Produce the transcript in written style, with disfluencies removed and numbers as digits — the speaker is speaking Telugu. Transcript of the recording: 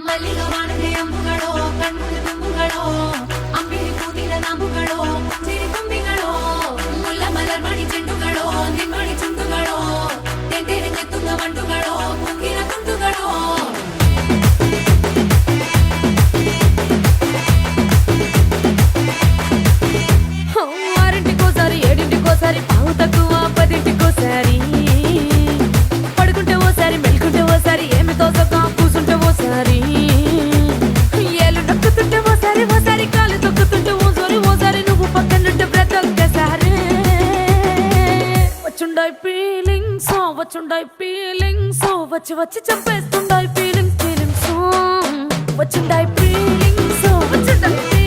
ಮಲ್ಲಿಗ ವಾಣದೆ ಅಂಬುಗಳೋ ಕಣ್ಮುಳ ತುಂಬುಗಳೋ ಅಂಬಿಳಿ ಕೂತಿರ ನಾಂಬುಗಳೋ ಸಿರಿ ತುಂಬಿಗಳೋ ಮುಲ್ಲ ಮಲರ್ಮಣಿ ಚೆಂಡುಗಳೋ ನಿಮ್ಮಣಿ ಚುಂಡುಗಳೋ ತೆಂಟೆರೆ ಚೆತ್ತುಂಗ ಮಂಟುಗಳೋ ಮುಂಗಿನ ತುಂಡುಗಳೋ ఆరింటికోసారి ఏడింటికోసారి పావు తక్కువ పదింటికోసారి పడుకుంటే ఓసారి మెలుకుంటే ఓసారి ఏమి తోసక కూసుంటే ఓసారి ఏలు నొక్కుతుంటే ఓసారి ఓసారి కాలు తొక్కుతుంటే ఓసారి నువ్వు పక్కనుంటే బ్రతొక్కసారి వచ్చుండాయి ఫీలింగ్స్ వచ్చి వచ్చి చంపేస్తుండాయి ఫీలింగ్స్ వచ్చిండాయి ఫీలింగ్స్ వచ్చిండాయి